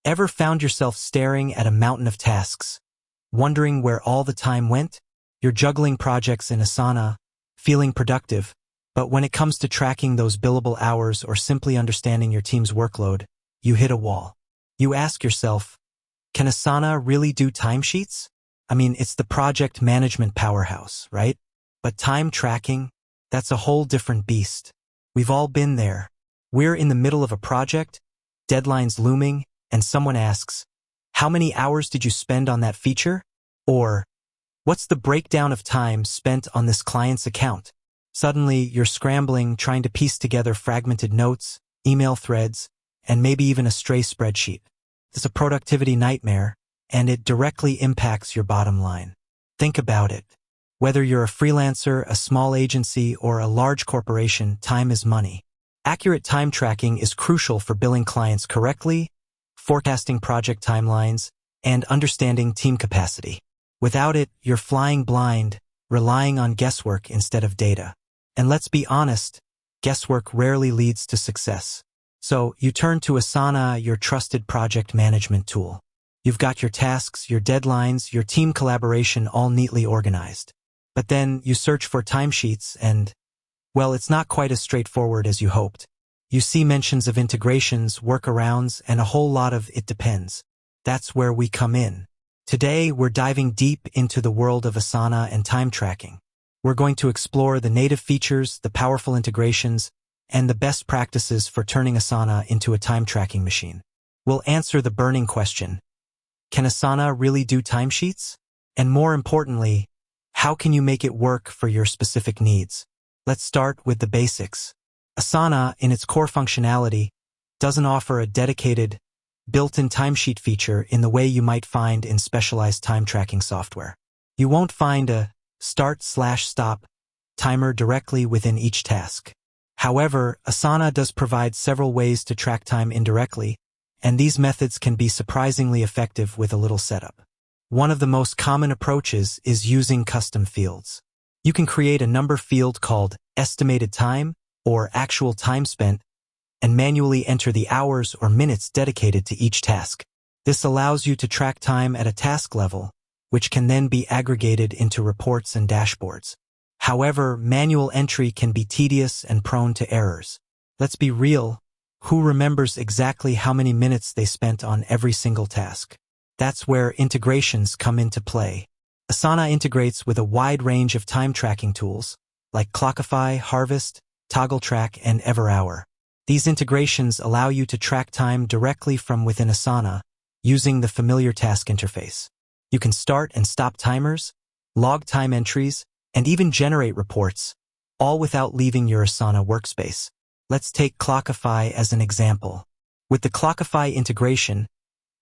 Ever found yourself staring at a mountain of tasks, wondering where all the time went? You're juggling projects in Asana, feeling productive, but when it comes to tracking those billable hours or simply understanding your team's workload, you hit a wall. You ask yourself, can Asana really do timesheets? I mean, it's the project management powerhouse, right? But time tracking, that's a whole different beast. We've all been there. We're in the middle of a project, deadlines looming, and someone asks, how many hours did you spend on that feature? Or, what's the breakdown of time spent on this client's account? Suddenly, you're scrambling, trying to piece together fragmented notes, email threads, and maybe even a stray spreadsheet. It's a productivity nightmare, and it directly impacts your bottom line. Think about it. Whether you're a freelancer, a small agency, or a large corporation, time is money. Accurate time tracking is crucial for billing clients correctly, forecasting project timelines, and understanding team capacity. Without it, you're flying blind, relying on guesswork instead of data. And let's be honest, guesswork rarely leads to success. So you turn to Asana, your trusted project management tool. You've got your tasks, your deadlines, your team collaboration all neatly organized. But then you search for timesheets and, well, it's not quite as straightforward as you hoped. You see mentions of integrations, workarounds, and a whole lot of it depends. That's where we come in. Today, we're diving deep into the world of Asana and time tracking. We're going to explore the native features, the powerful integrations, and the best practices for turning Asana into a time tracking machine. We'll answer the burning question, can Asana really do timesheets? And more importantly, how can you make it work for your specific needs? Let's start with the basics. Asana, in its core functionality, doesn't offer a dedicated, built-in timesheet feature in the way you might find in specialized time tracking software. You won't find a start/stop timer directly within each task. However, Asana does provide several ways to track time indirectly, and these methods can be surprisingly effective with a little setup. One of the most common approaches is using custom fields. You can create a number field called estimated time or actual time spent and manually enter the hours or minutes dedicated to each task. This allows you to track time at a task level, which can then be aggregated into reports and dashboards. However, manual entry can be tedious and prone to errors. Let's be real, who remembers exactly how many minutes they spent on every single task? That's where integrations come into play. Asana integrates with a wide range of time tracking tools, like Clockify, Harvest, ToggleTrack, and EverHour. These integrations allow you to track time directly from within Asana, using the familiar task interface. You can start and stop timers, log time entries, and even generate reports, all without leaving your Asana workspace. Let's take Clockify as an example. With the Clockify integration,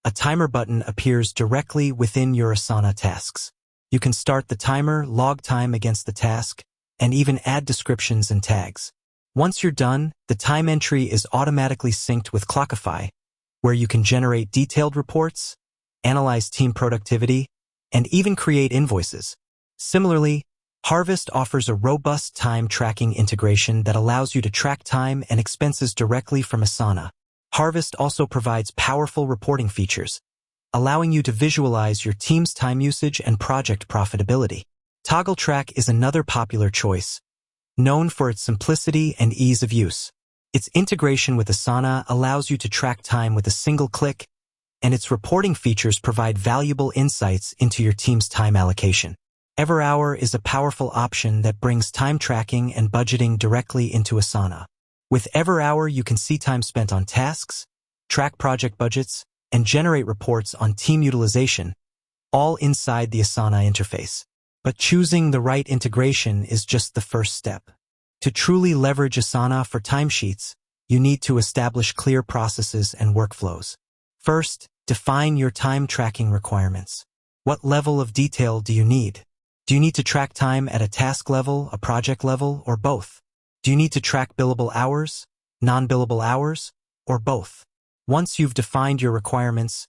a timer button appears directly within your Asana tasks. You can start the timer, log time against the task, and even add descriptions and tags. Once you're done, the time entry is automatically synced with Clockify, where you can generate detailed reports, analyze team productivity, and even create invoices. Similarly, Harvest offers a robust time tracking integration that allows you to track time and expenses directly from Asana. Harvest also provides powerful reporting features, allowing you to visualize your team's time usage and project profitability. ToggleTrack is another popular choice, known for its simplicity and ease of use. Its integration with Asana allows you to track time with a single click, and its reporting features provide valuable insights into your team's time allocation. EverHour is a powerful option that brings time tracking and budgeting directly into Asana. With EverHour, you can see time spent on tasks, track project budgets, and generate reports on team utilization, all inside the Asana interface. But choosing the right integration is just the first step. To truly leverage Asana for timesheets, you need to establish clear processes and workflows. First, define your time tracking requirements. What level of detail do you need? Do you need to track time at a task level, a project level, or both? Do you need to track billable hours, non-billable hours, or both? Once you've defined your requirements,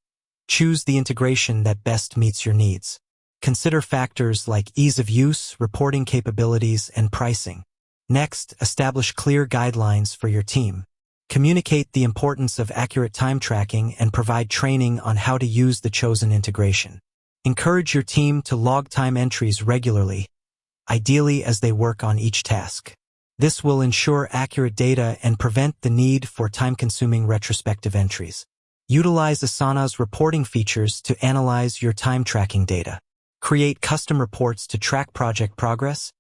choose the integration that best meets your needs. Consider factors like ease of use, reporting capabilities, and pricing. Next, establish clear guidelines for your team. Communicate the importance of accurate time tracking and provide training on how to use the chosen integration. Encourage your team to log time entries regularly, ideally as they work on each task. This will ensure accurate data and prevent the need for time-consuming retrospective entries. Utilize Asana's reporting features to analyze your time tracking data. Create custom reports to track project progress,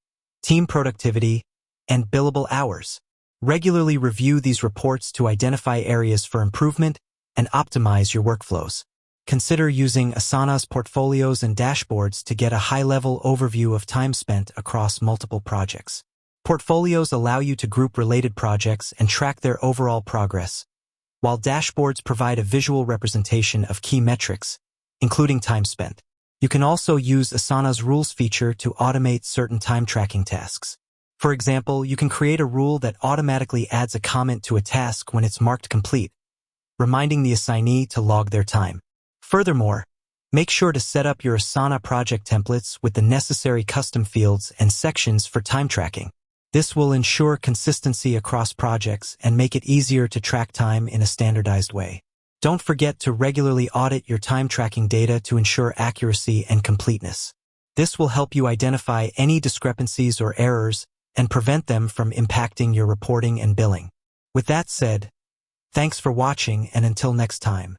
team productivity, and billable hours. Regularly review these reports to identify areas for improvement and optimize your workflows. Consider using Asana's portfolios and dashboards to get a high-level overview of time spent across multiple projects. Portfolios allow you to group related projects and track their overall progress, while dashboards provide a visual representation of key metrics, including time spent. You can also use Asana's rules feature to automate certain time tracking tasks. For example, you can create a rule that automatically adds a comment to a task when it's marked complete, reminding the assignee to log their time. Furthermore, make sure to set up your Asana project templates with the necessary custom fields and sections for time tracking. This will ensure consistency across projects and make it easier to track time in a standardized way. Don't forget to regularly audit your time tracking data to ensure accuracy and completeness. This will help you identify any discrepancies or errors and prevent them from impacting your reporting and billing. With that said, thanks for watching, and until next time.